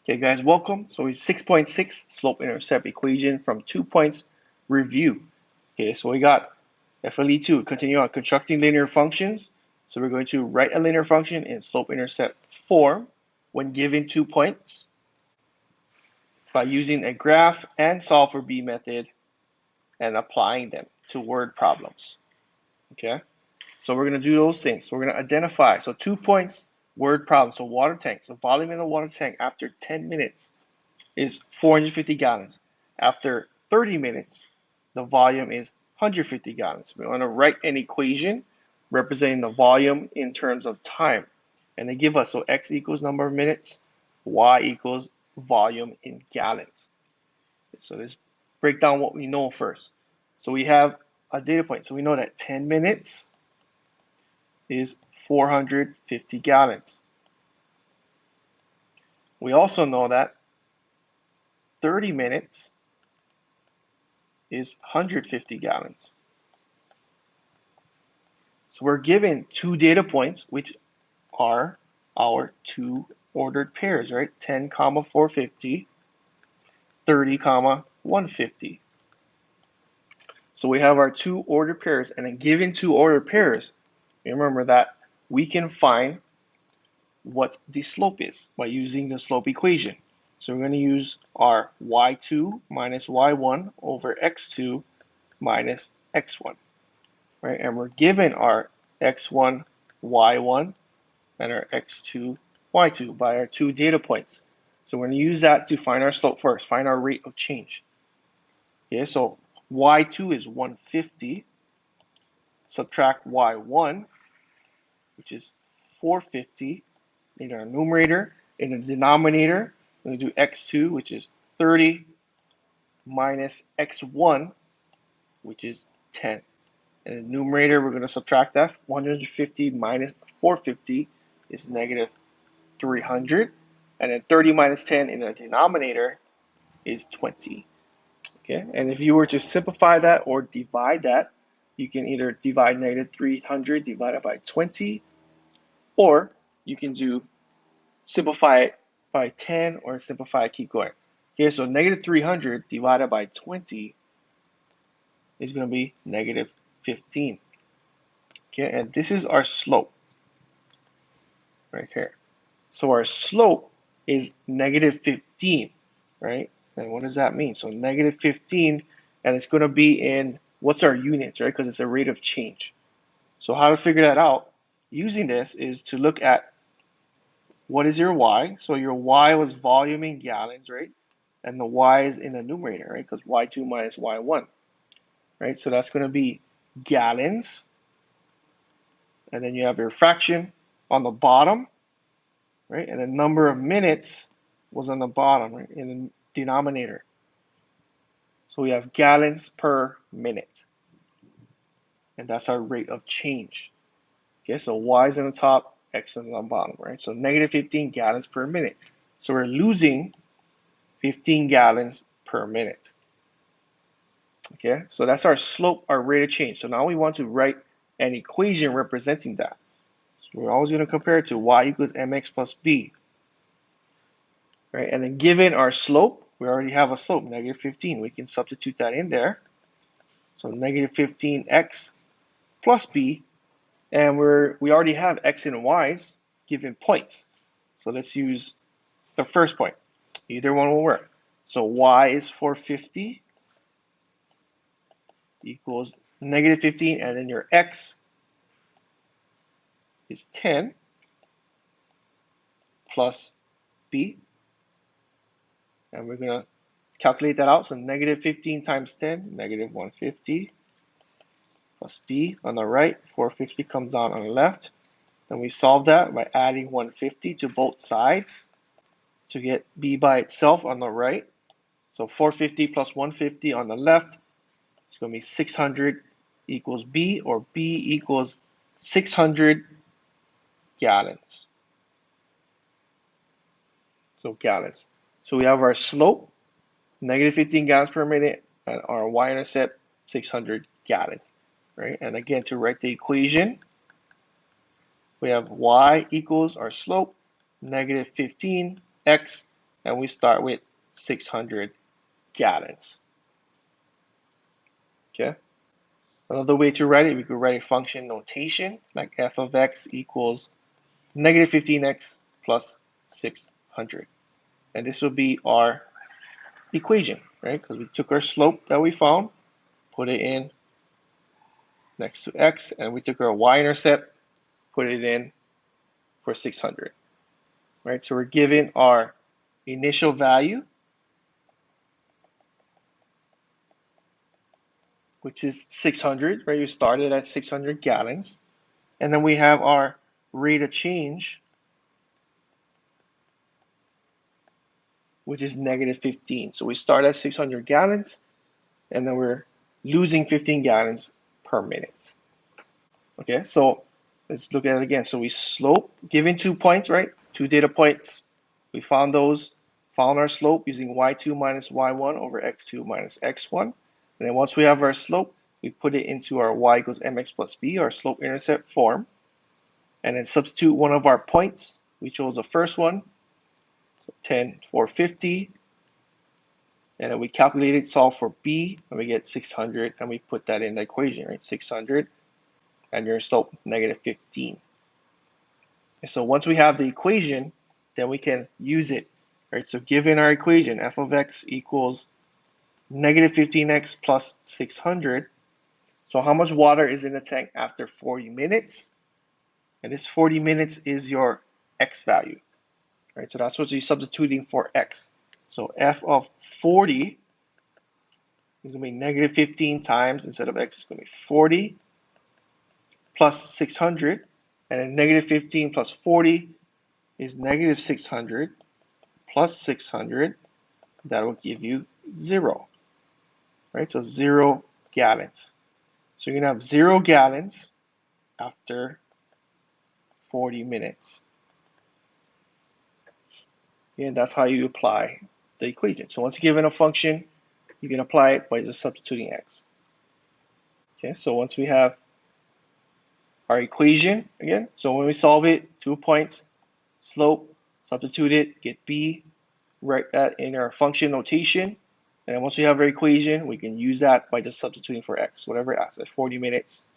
Okay, guys, welcome. So we have 6.6 slope-intercept equation from 2 points review. Okay, so we got FLE2, continue on constructing linear functions. So we're going to write a linear function in slope-intercept form when given 2 points by using a graph and solve for B method and applying them to word problems. Okay, so we're going to do those things. So we're going to identify. So 2 points, word problem. So water tank. So volume in the water tank after 10 minutes is 450 gallons. After 30 minutes, the volume is 150 gallons. We want to write an equation representing the volume in terms of time. And they give us, so x equals number of minutes, y equals volume in gallons. So let's break down what we know first. So we have a data point. So we know that 10 minutes is 450 gallons. We also know that 30 minutes is 150 gallons. So we're given two data points, which are our two ordered pairs, right? 10 comma 450, 30 comma 150. So we have our two ordered pairs, and then given two ordered pairs, remember that we can find what the slope is by using the slope equation. So we're going to use our y2 minus y1 over x2 minus x1, right? And we're given our x1, y1, and our x2, y2 by our two data points. So we're going to use that to find our slope first, find our rate of change. Okay, so y2 is 150, subtract y1, which is 450 in our numerator. In the denominator, we're going to do x2, which is 30, minus x1, which is 10. In the numerator, we're going to subtract that. 150 minus 450 is negative 300. And then 30 minus 10 in the denominator is 20. Okay, and if you were to simplify that or divide that, you can either divide negative 300 divided by 20, or you can do simplify it by 10 or simplify it, keep going. Okay, so negative 300 divided by 20 is going to be negative 15. Okay, and this is our slope right here. So our slope is negative 15, right? And what does that mean? So negative 15, and it's going to be in, what's our units, right? Because it's a rate of change. So how to figure that out using this is to look at what is your y. So your y was volume in gallons, right? And the y is in the numerator, right? Because y2 minus y1, right? So that's going to be gallons. And then you have your fraction on the bottom, right? And the number of minutes was on the bottom, right, in the denominator. So we have gallons per minute. And that's our rate of change. Okay, so y is on the top, x is on the bottom, right? So negative 15 gallons per minute. So we're losing 15 gallons per minute. Okay, so that's our slope, our rate of change. So now we want to write an equation representing that. So we're always going to compare it to y equals mx plus b. Right, and then given our slope, we already have a slope, negative 15. We can substitute that in there. So negative 15x plus b, and we already have x and y's given points. So let's use the first point. Either one will work. So y is 450 equals negative 15, and then your x is 10 plus b. And we're going to calculate that out. So negative 15 times 10, negative 150 plus b on the right. 450 comes out on the left. And we solve that by adding 150 to both sides to get b by itself on the right. So 450 plus 150 on the left is going to be 600 equals b, or b equals 600 gallons. So gallons. So we have our slope, negative 15 gallons per minute, and our y-intercept, 600 gallons. Right? And again, to write the equation, we have y equals our slope, negative 15x and we start with 600 gallons. Okay. Another way to write it, we could write a function notation like f of x equals negative 15x plus 600. And this will be our equation, right? Because we took our slope that we found, put it in next to x, and we took our y-intercept, put it in for 600, right? So we're given our initial value, which is 600, right? You started at 600 gallons. And then we have our rate of change, which is negative 15. So we start at 600 gallons, and then we're losing 15 gallons per minute. Okay, so let's look at it again. So we slope, given 2 points, right? 2 data points. We found those, found our slope using y2 minus y1 over x2 minus x1. And then once we have our slope, we put it into our y equals mx plus b, our slope intercept form. And then substitute one of our points. We chose the first one, 10, 450. And then we calculate it, solve for b, and we get 600, and we put that in the equation, right? 600, and your slope, negative 15. And so once we have the equation, then we can use it, right? So given our equation, f of x equals negative 15x plus 600. So how much water is in the tank after 40 minutes? And this 40 minutes is your x value, right? So that's what you're substituting for x. So f of 40 is going to be negative 15 times, instead of x, it's going to be 40 plus 600. And then negative 15 plus 40 is negative 600 plus 600. That will give you 0, right? So 0 gallons. So you're going to have 0 gallons after 40 minutes. And that's how you apply the equation. So once you're given a function, you can apply it by just substituting x. Okay, so once we have our equation again, so when we solve it, 2 points, slope, substitute it, get b, write that in our function notation. And then once we have our equation, we can use that by just substituting for x, whatever x, at 40 minutes,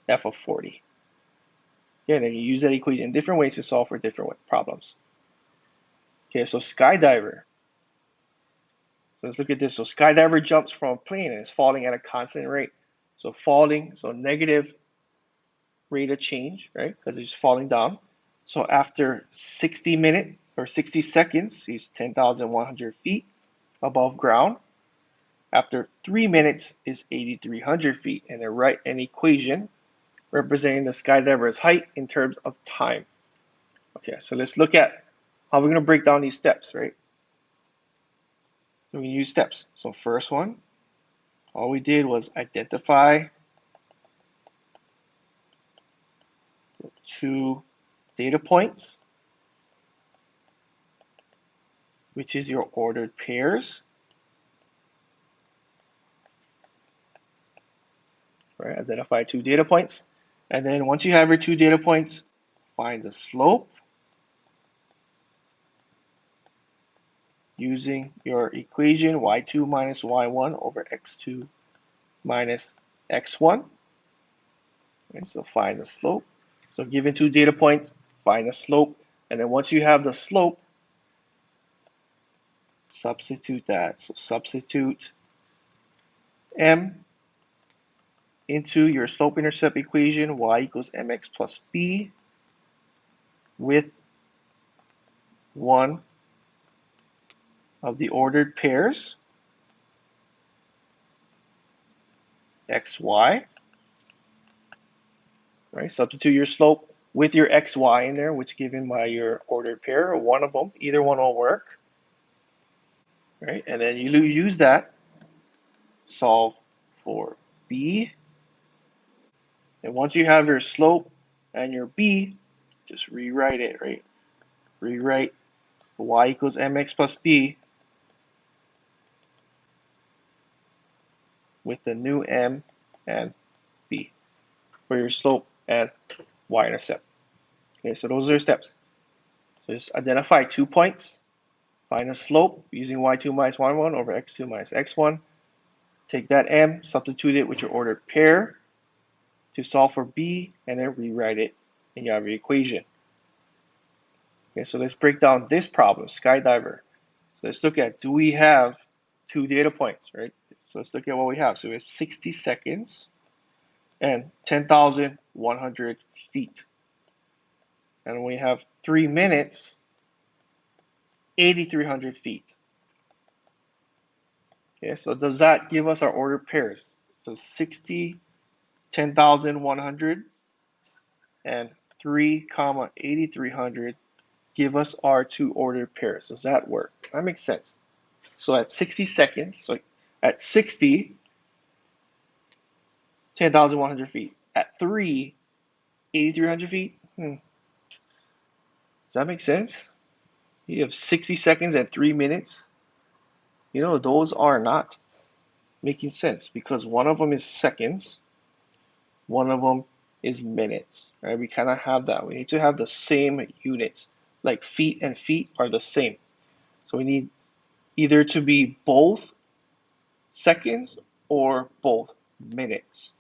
f of 40. Okay, and then you use that equation in different ways to solve for different problems. Okay, so skydiver. So let's look at this. So skydiver jumps from a plane and is falling at a constant rate. So falling, so negative rate of change, right? Because he's falling down. So after 60 minutes or 60 seconds, he's 10,100 feet above ground. After 3 minutes is 8,300 feet. And they write an equation representing the skydiver's height in terms of time. Okay, so let's look at how we're going to break down these steps, right? We use steps. So first one, all we did was identify 2 data points, which is your ordered pairs. Right, identify 2 data points. And then once you have your 2 data points, find the slope using your equation y2 minus y1 over x2 minus x1. Okay, so find the slope. So given 2 data points, find the slope. And then once you have the slope, substitute that. So substitute m into your slope intercept equation, y equals mx plus b, with one of the ordered pairs, xy, right? Substitute your slope with your xy in there, which given by your ordered pair, or one of them, either one will work, right? And then you use that, solve for b. And once you have your slope and your b, just rewrite it, right? Rewrite y equals mx plus b with the new m and b for your slope and y-intercept. Okay, so those are steps. So just identify 2 points, Find a slope using y2 minus y1 over x2 minus x1. Take that m, substitute it with your ordered pair to solve for b, and then rewrite it, and you have your equation. Okay, so let's break down this problem, skydiver. So let's look at, do we have two data points, right? So let's look at what we have. So we have 60 seconds and 10,100 feet. And we have 3 minutes, 8,300 feet. Okay, so does that give us our ordered pairs? So 60, 10,100, and 3, 8,300 give us our two ordered pairs. Does that work? That makes sense. So at 60 seconds, so at 60, 10,100 feet. At 3, 8,300 feet. Does that make sense? You have 60 seconds and 3 minutes. You know, those are not making sense because one of them is seconds, one of them is minutes, right? We kind of have that. We need to have the same units, like feet and feet are the same. So we need either to be both seconds or both minutes.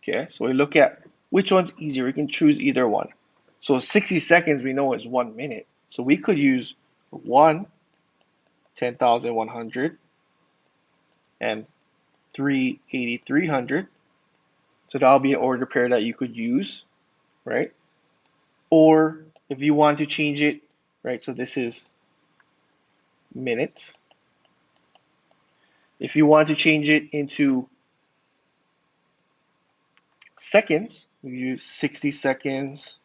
Okay, so we look at which one's easier. We can choose either one. So 60 seconds we know is 1 minute. So we could use 1, 10,100, and 3, 8,300. So that'll be an order pair that you could use, right? Or if you want to change it, right? So this is minutes. If you want to change it into seconds, we use 60 seconds.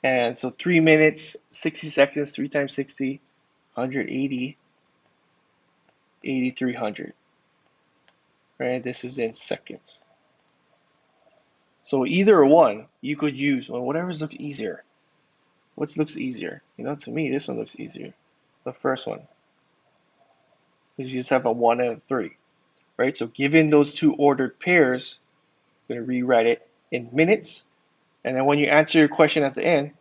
And so 3 minutes, 60 seconds, 3 times 60, 180, 8,300. Right? This is in seconds. So either one you could use, or whatever looks easier. What looks easier? You know, to me, this one looks easier. The first one. Because you just have a 1 and a 3. Right? So given those two ordered pairs, I'm going to rewrite it in minutes. And then when you answer your question at the end,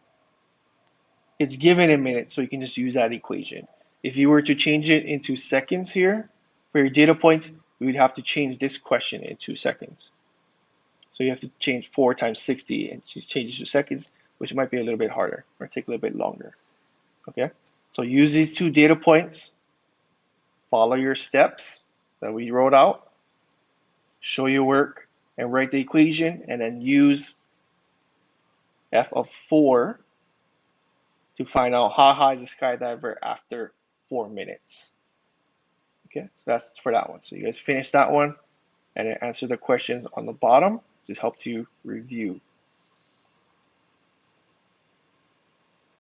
it's given in minutes, so you can just use that equation. If you were to change it into seconds here, for your data points, we would have to change this question into seconds. So you have to change 4 times 60 and change it to seconds, which might be a little bit harder or take a little bit longer. Okay, so use these two data points, follow your steps that we wrote out, show your work, and write the equation, and then use f of 4 to find out how high is the skydiver after 4 minutes. Okay, so that's for that one. So you guys finish that one and then answer the questions on the bottom. Just helps you review